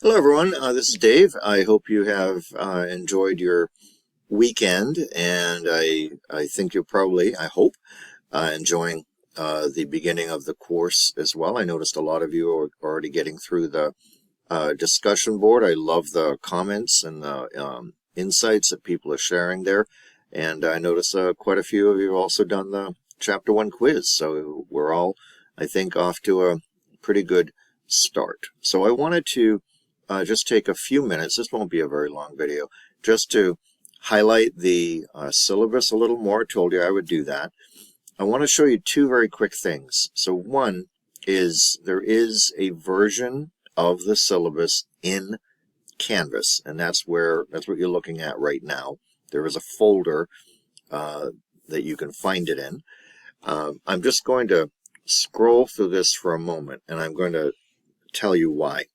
Hello, everyone. This is Dave. I hope you have enjoyed your weekend, and I think you're probably, I hope, enjoying the beginning of the course as well. I noticed a lot of you are already getting through the discussion board. I love the comments and the insights that people are sharing there, and I noticed quite a few of you have also done the Chapter 1 quiz, so we're all, I think, off to a pretty good start. So I wanted to just take a few minutes, this won't be a very long video, just to highlight the syllabus a little more. I told you I would do that. I want to show you two very quick things. So one is there is a version of the syllabus in Canvas, and that's what you're looking at right now. There is a folder that you can find it in. I'm just going to scroll through this for a moment, and I'm going to tell you why.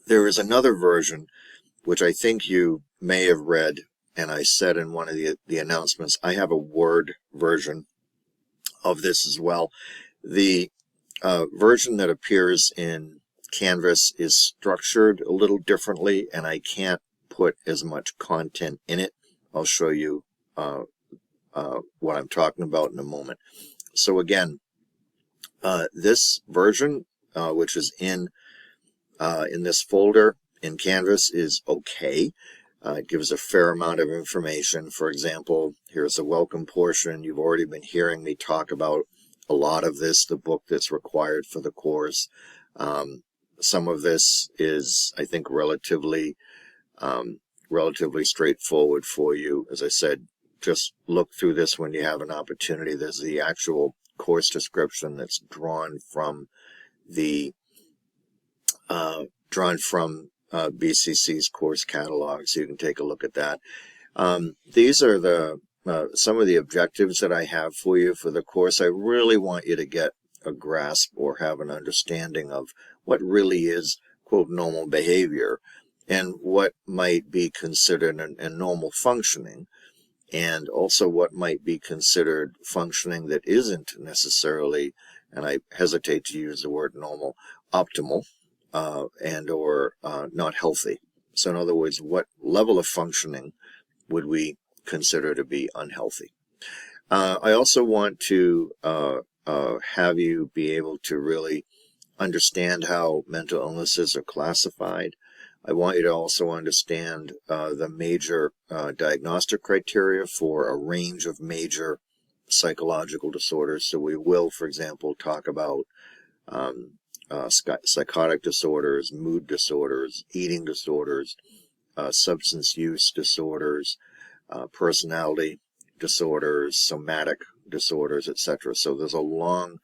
There is another version, which I think you may have read, and I said in one of the announcements, I have a Word version of this as well. The version that appears in Canvas is structured a little differently, and I can't put as much content in it. I'll show you what I'm talking about in a moment. So again, this version, which is in this folder in Canvas, is okay. It gives a fair amount of information. For example, here's the welcome portion. You've already been hearing me talk about a lot of this, the book that's required for the course. Some of this is, I think, relatively straightforward for you. As I said, just look through this when you have an opportunity. There's the actual course description that's drawn from the BCC's course catalog, so you can take a look at that. These are some of the objectives that I have for you for the course. I really want you to get a grasp or have an understanding of what really is, quote, normal behavior and what might be considered a normal functioning, and also what might be considered functioning that isn't necessarily, and I hesitate to use the word normal, optimal, and or not healthy. So in other words, what level of functioning would we consider to be unhealthy? I also want to have you be able to really understand how mental illnesses are classified. I want you to also understand the major diagnostic criteria for a range of major psychological disorders. So we will, for example, talk about psychotic disorders, mood disorders, eating disorders, substance use disorders, personality disorders, somatic disorders, etc. So there's a long,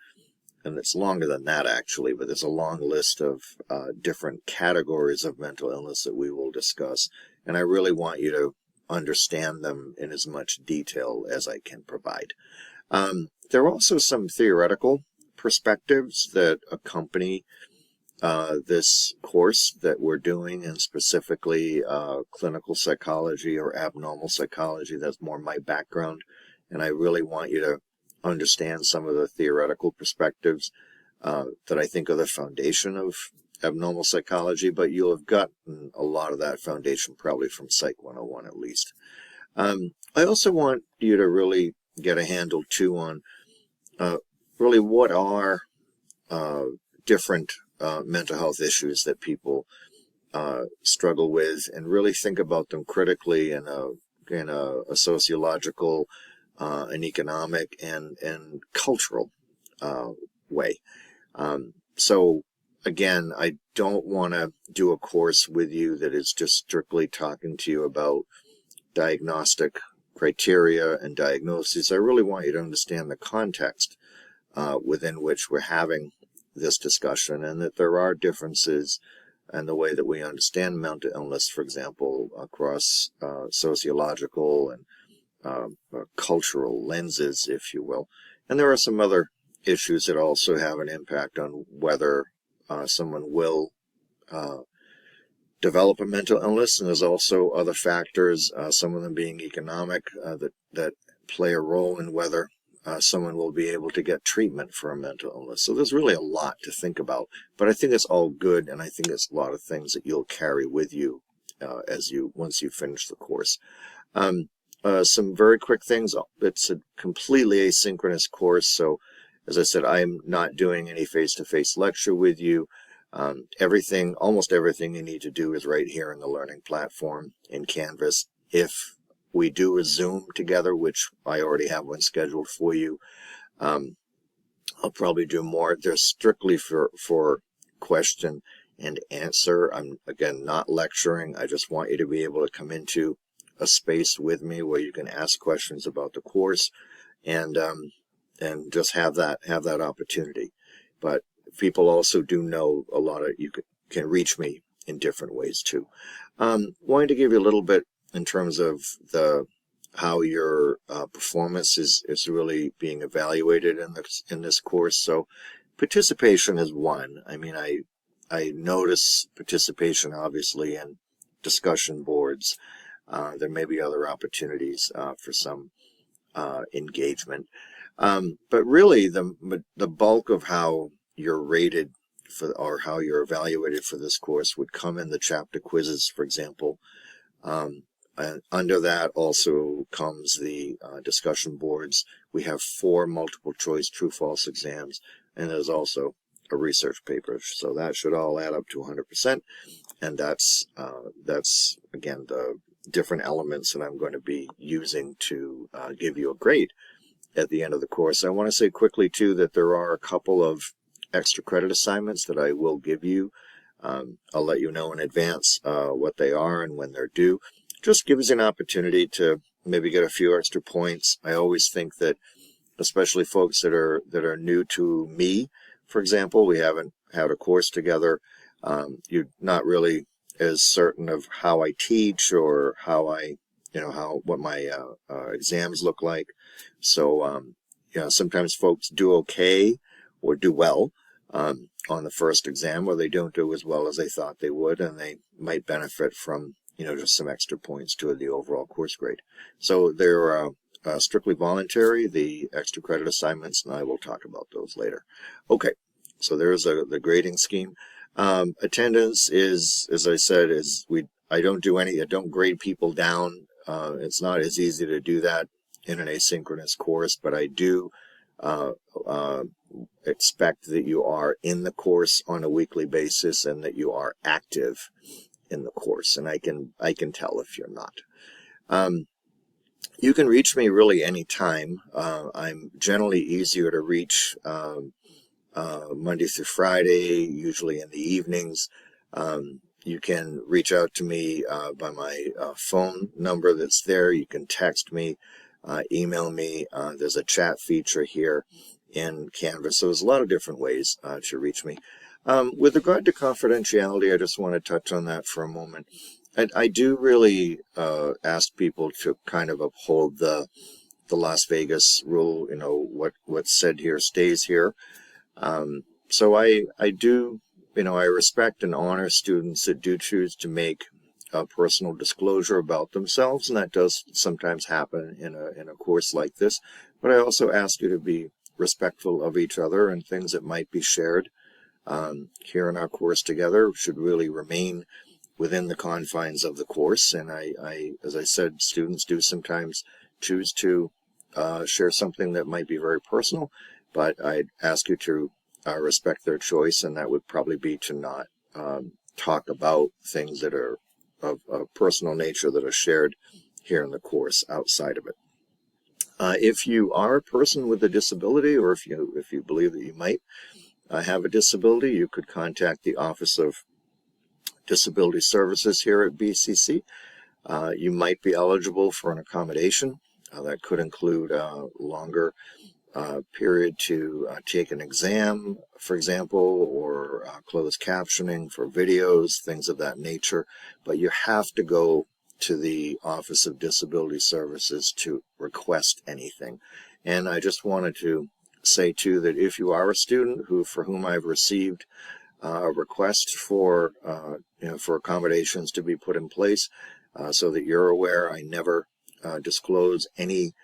and it's longer than that actually, but there's a long list of different categories of mental illness that we will discuss. And I really want you to understand them in as much detail as I can provide. There are also some theoretical perspectives that accompany this course that we're doing, and specifically clinical psychology or abnormal psychology. That's more my background, and I really want you to understand some of the theoretical perspectives that I think are the foundation of abnormal psychology, but you'll have gotten a lot of that foundation probably from Psych 101 at least. I also want you to really get a handle too on really what are different mental health issues that people struggle with, and really think about them critically in a sociological, an economic, and cultural way. So again, I don't want to do a course with you that is just strictly talking to you about diagnostic criteria and diagnoses. I really want you to understand the context within which we're having this discussion, and that there are differences in the way that we understand mental illness, for example, across sociological and cultural lenses, if you will. And there are some other issues that also have an impact on whether someone will develop a mental illness, and there's also other factors, some of them being economic, that play a role in whether someone will be able to get treatment for a mental illness. So there's really a lot to think about, but I think it's all good, and I think it's a lot of things that you'll carry with you once you finish the course. Some very quick things. It's a completely asynchronous course, so as I said, I'm not doing any face-to-face lecture with you. Almost everything you need to do is right here in the learning platform in Canvas. If we do a Zoom together, which I already have one scheduled for you, I'll probably do more. They're strictly for question and answer. I'm, again, not lecturing. I just want you to be able to come into a space with me where you can ask questions about the course and just have that opportunity. But people also do know a lot of you can reach me in different ways too. Wanted to give you a little bit in terms of how your performance is really being evaluated in this course. So participation is one. I mean, I notice participation obviously in discussion boards. There may be other opportunities for some engagement. But really the bulk of how you're rated or how you're evaluated for this course would come in the chapter quizzes, for example. And under that also comes the discussion boards. We have 4 multiple choice true-false exams, and there's also a research paper. So that should all add up to 100%. And that's again, the different elements that I'm going to be using to give you a grade at the end of the course. I want to say quickly, too, that there are a couple of extra credit assignments that I will give you. I'll let you know in advance what they are and when they're due. Just gives you an opportunity to maybe get a few extra points. I always think that, especially folks that are new to me, for example, we haven't had a course together. You're not really as certain of how I teach or what my exams look like. So, sometimes folks do okay or do well on the first exam, or they don't do as well as they thought they would, and they might benefit from just some extra points to the overall course grade. So they're strictly voluntary, the extra credit assignments, and I will talk about those later. Okay, so there's the grading scheme. Attendance is, as I said, I don't grade people down. It's not as easy to do that in an asynchronous course, but I do expect that you are in the course on a weekly basis and that you are active in the course, and I can tell if you're not. You can reach me really anytime. I'm generally easier to reach Monday through Friday, usually in the evenings. You can reach out to me by my phone number that's there. You can text me, email me. There's a chat feature here in Canvas. So there's a lot of different ways to reach me. With regard to confidentiality, I just want to touch on that for a moment. I do really ask people to kind of uphold the Las Vegas rule. What's said here stays here. So I do, I respect and honor students that do choose to make a personal disclosure about themselves, and that does sometimes happen in a course like this. But I also ask you to be respectful of each other, and things that might be shared here in our course together should really remain within the confines of the course. And as I said, students do sometimes choose to share something that might be very personal, but I'd ask you to respect their choice, and that would probably be to not talk about things that are of a personal nature that are shared here in the course outside of it. If you are a person with a disability, or if you believe that you might have a disability, you could contact the Office of Disability Services here at BCC. You might be eligible for an accommodation. That could include a longer period to take an exam, for example, or closed captioning for videos, things of that nature. But you have to go to the Office of Disability Services to request anything. And I just wanted to say too that if you are a student for whom I've received a request for accommodations to be put in place, so that you're aware, I never disclose any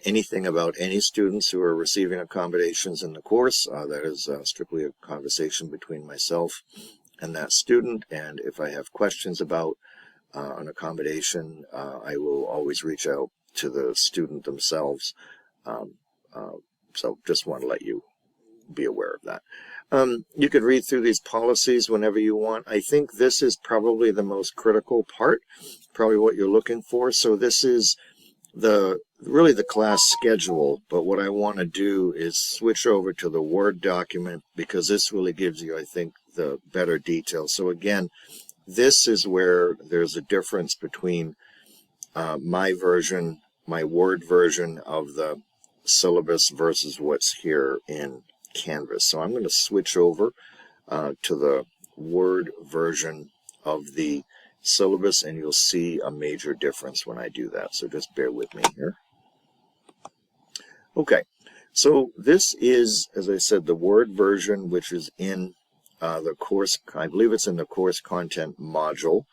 anything about any students who are receiving accommodations in the course. That is strictly a conversation between myself and that student. And if I have questions about an accommodation, I will always reach out to the student themselves. So just want to let you be aware of that. You could read through these policies whenever you want. I think this is probably the most critical part, probably what you're looking for. So this is really the class schedule, but what I want to do is switch over to the Word document, because this really gives you, I think, the better detail. So again, this is where there's a difference between my version, my Word version of the syllabus versus what's here in Canvas. So I'm going to switch over to the Word version of the syllabus, and you'll see a major difference when I do that. So just bear with me here. Okay, so this is, as I said, the Word version, which is in the course, I believe it's in the course content module.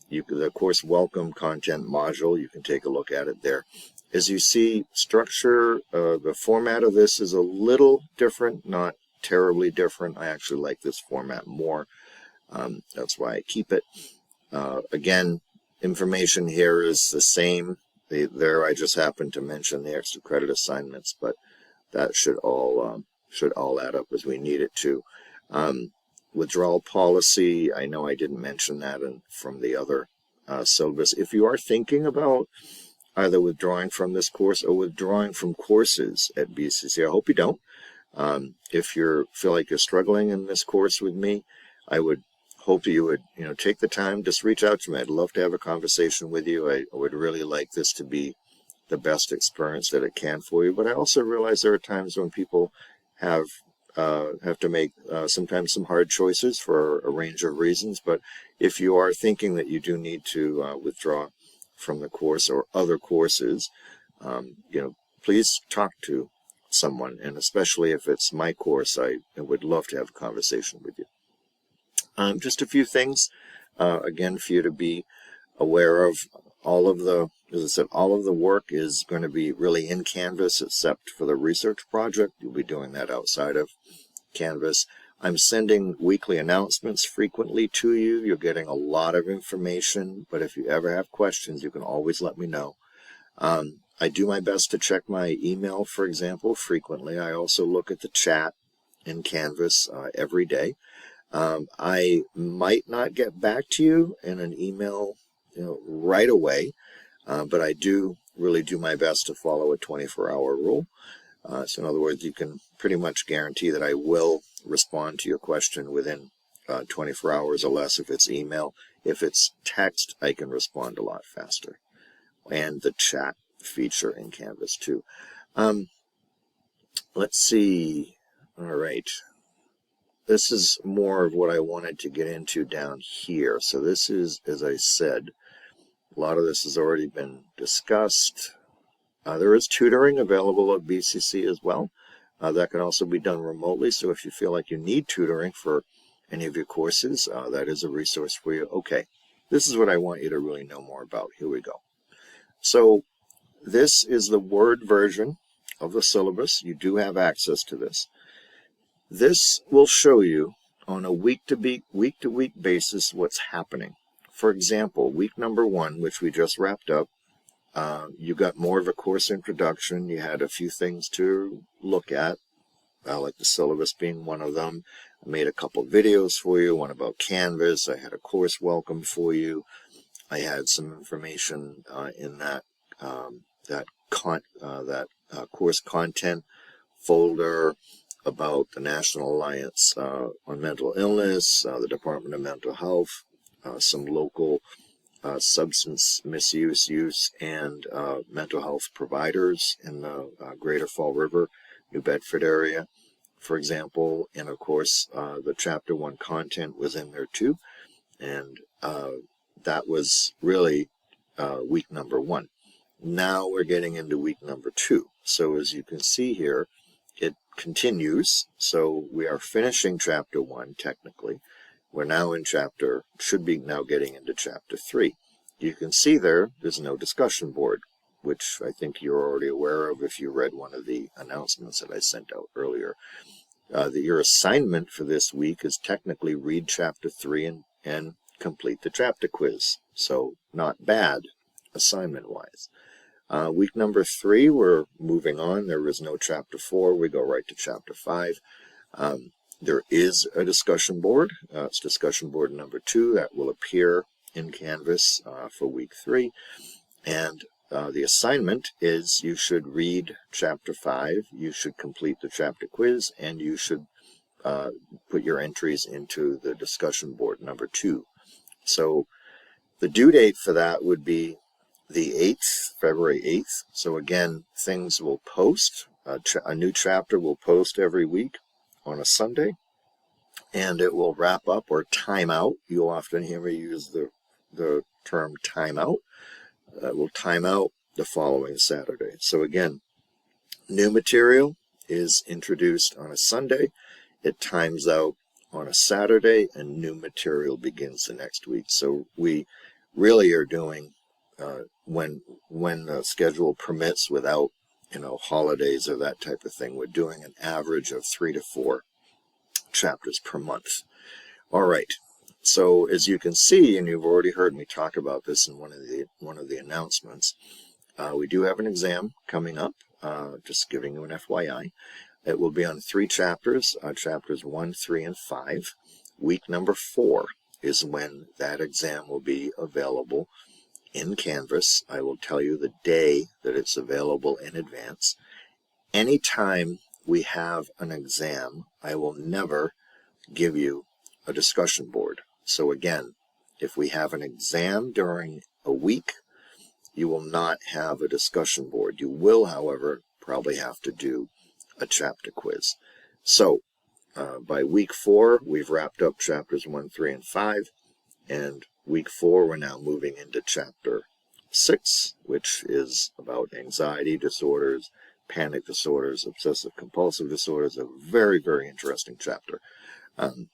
The course welcome content module, you can take a look at it there. As you see, structure, the format of this is a little different, not terribly different. I actually like this format more. That's why I keep it. Again, information here is the same. There I just happened to mention the extra credit assignments, but that should all add up as we need it to. Withdrawal policy, I know I didn't mention that from the other syllabus. If you are thinking about either withdrawing from this course or withdrawing from courses at BCC, I hope you don't. If you feel like you're struggling in this course with me, I would hope you would, take the time, just reach out to me. I'd love to have a conversation with you. I would really like this to be the best experience that it can for you. But I also realize there are times when people have to make sometimes some hard choices for a range of reasons. But if you are thinking that you do need to withdraw from the course or other courses, please talk to someone. And especially if it's my course, I would love to have a conversation with you. Just a few things, again, for you to be aware of. All of the, as I said, all of the work is going to be really in Canvas, except for the research project. You'll be doing that outside of Canvas. I'm sending weekly announcements frequently to you. You're getting a lot of information, but if you ever have questions, you can always let me know. I do my best to check my email, for example, frequently. I also look at the chat in Canvas every day. I might not get back to you in an email right away, but I do really do my best to follow a 24-hour rule. So in other words, you can pretty much guarantee that I will respond to your question within 24 hours or less if it's email. If it's text, I can respond a lot faster. And the chat feature in Canvas too. Let's see. All right. This is more of what I wanted to get into down here. So this is, as I said, a lot of this has already been discussed. There is tutoring available at BCC as well. That can also be done remotely. So if you feel like you need tutoring for any of your courses, that is a resource for you. Okay, this is what I want you to really know more about. Here we go. So this is the Word version of the syllabus. You do have access to this. This will show you on a week-to-week basis what's happening. For example, week number 1, which we just wrapped up, you got more of a course introduction. You had a few things to look at, like the syllabus being one of them. I made a couple of videos for you, one about Canvas. I had a course welcome for you. I had some information in that course content folder about the National Alliance on Mental Illness, the Department of Mental Health, some local substance misuse, use, and mental health providers in the Greater Fall River, New Bedford area, for example. And of course, the Chapter 1 content was in there too. And that was really week number 1. Now we're getting into week number 2. So as you can see here, it continues. So we are finishing Chapter 1 technically. We're now in should be now getting into Chapter 3. You can see there's no discussion board. which I think you're already aware of if you read one of the announcements that I sent out earlier. Your assignment for this week is technically read chapter 3 and complete the chapter quiz. So not bad assignment-wise. Week number 3, we're moving on. There is no chapter 4. We go right to chapter 5. There is a discussion board. It's discussion board number 2 that will appear in Canvas for week 3. And the assignment is you should read chapter 5, you should complete the chapter quiz, and you should put your entries into the discussion board number 2. So the due date for that would be the 8th, February 8th. So again, things will post. A new chapter will post every week on a Sunday, and it will wrap up or time out. You'll often hear me use the term time out. Will time out the following Saturday. So again, new material is introduced on a Sunday. It times out on a Saturday, and new material begins the next week. So we really are doing, when the schedule permits, without holidays or that type of thing, we're doing an average of 3 to 4 chapters per month. All right. So as you can see, and you've already heard me talk about this in one of the announcements, we do have an exam coming up. Just giving you an FYI. It will be on 3 chapters, chapters 1, 3, and 5. Week number 4 is when that exam will be available in Canvas. I will tell you the day that it's available in advance. Anytime we have an exam, I will never give you a discussion board. So again, if we have an exam during a week, you will not have a discussion board. You will, however, probably have to do a chapter quiz. So by week 4, we've wrapped up chapters 1, 3, and 5. And week 4, we're now moving into chapter 6, which is about anxiety disorders, panic disorders, obsessive compulsive disorders. A very, very interesting chapter.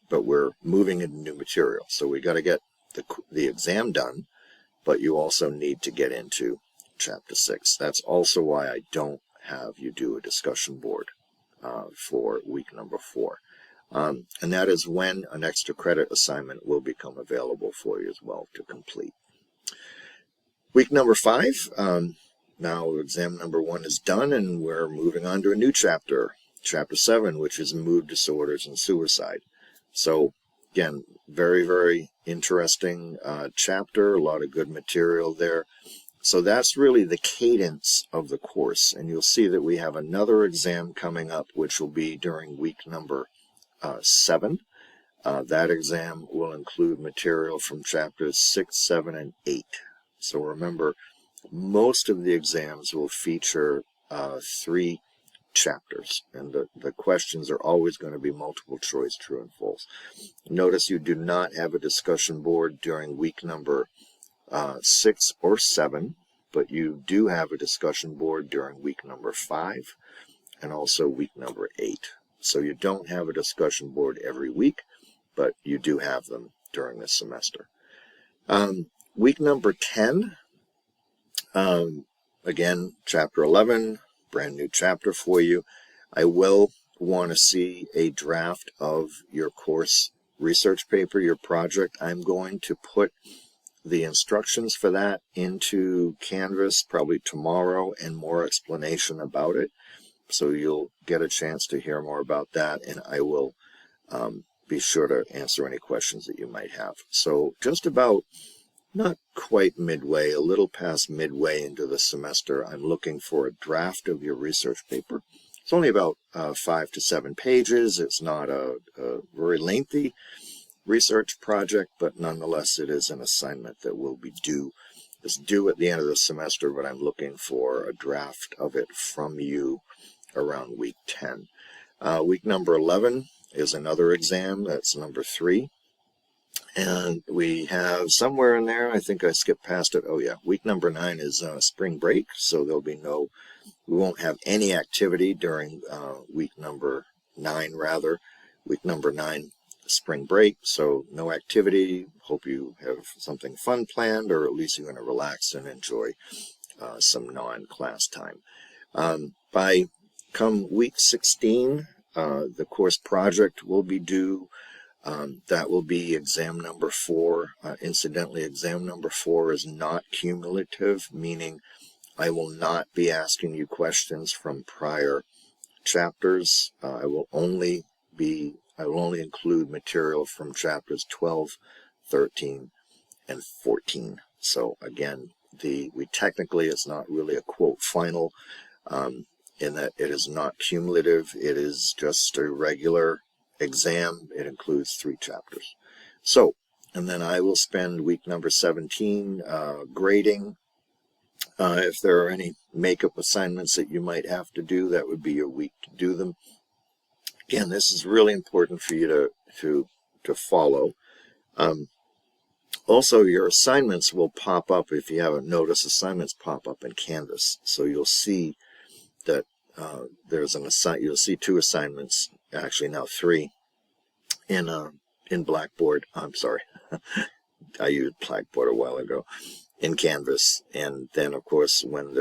But we're moving into new material. So we got to get the exam done, but you also need to get into chapter 6. That's also why I don't have you do a discussion board for week number 4. And that is when an extra credit assignment will become available for you as well to complete. Week number 5, now exam number 1 is done, and we're moving on to a new chapter, chapter 7, which is mood disorders and suicide. So again, very, very interesting chapter, a lot of good material there. So that's really the cadence of the course, and you'll see that we have another exam coming up, which will be during week number 7. That exam will include material from chapters 6, 7, and 8. So remember, most of the exams will feature 3 chapters, and the questions are always going to be multiple choice, true and false. Notice you do not have a discussion board during week number 6 or 7, but you do have a discussion board during week number 5 and also week number 8. So you don't have a discussion board every week, but you do have them during this semester. Week number 10, again, chapter 11, brand new chapter for you. I will want to see a draft of your course research paper, your project. I'm going to put the instructions for that into Canvas probably tomorrow, and more explanation about it. So you'll get a chance to hear more about that, and I will be sure to answer any questions that you might have. So just about, not quite midway, a little past midway into the semester, I'm looking for a draft of your research paper. It's only about 5 to 7 pages. It's not a very lengthy research project, but nonetheless it is an assignment that will be due. It's due at the end of the semester, but I'm looking for a draft of it from you around week 10. Week number 11 is another exam. That's number 3. And we have somewhere in there, I think I skipped past it. Oh yeah, week number 9 is spring break, so there'll be we won't have any activity during week number 9 rather. Week number 9, spring break, so no activity. Hope you have something fun planned, or at least you're going to relax and enjoy some non-class time. By come week 16, the course project will be due. That will be exam number 4. Incidentally, exam number 4 is not cumulative, meaning I will not be asking you questions from prior chapters. I will only include material from chapters 12, 13, and 14. So again, we technically, it's not really a quote final, in that it is not cumulative. It is just a regular exam. It includes 3 chapters. So, and then I will spend week number 17 grading. If there are any makeup assignments that you might have to do, that would be your week to do them. Again, this is really important for you to follow. Also, your assignments will pop up. If you haven't noticed, assignments pop up in Canvas. So you'll see that there's you'll see 2 assignments, actually now 3, in Blackboard. I'm sorry, I used Blackboard a while ago, in Canvas. And then of course when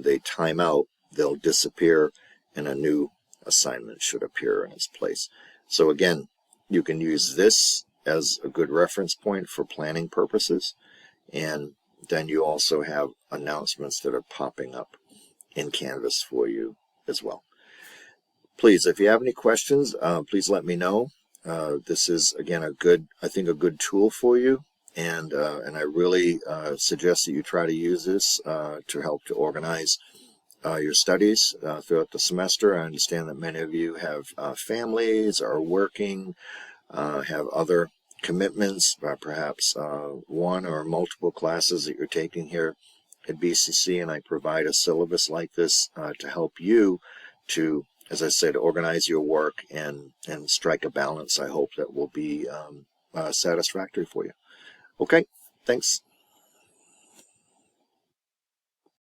they time out, they'll disappear and a new assignment should appear in its place. So again, you can use this as a good reference point for planning purposes, and then you also have announcements that are popping up in Canvas for you as well. Please, if you have any questions, please let me know. This is again I think a good tool for you, and I really suggest that you try to use this to help to organize your studies throughout the semester. I understand that many of you have families, are working, have other commitments, perhaps one or multiple classes that you're taking here at BCC, and I provide a syllabus like this to help you to, as I said, organize your work and strike a balance, I hope, that will be satisfactory for you. Okay, thanks.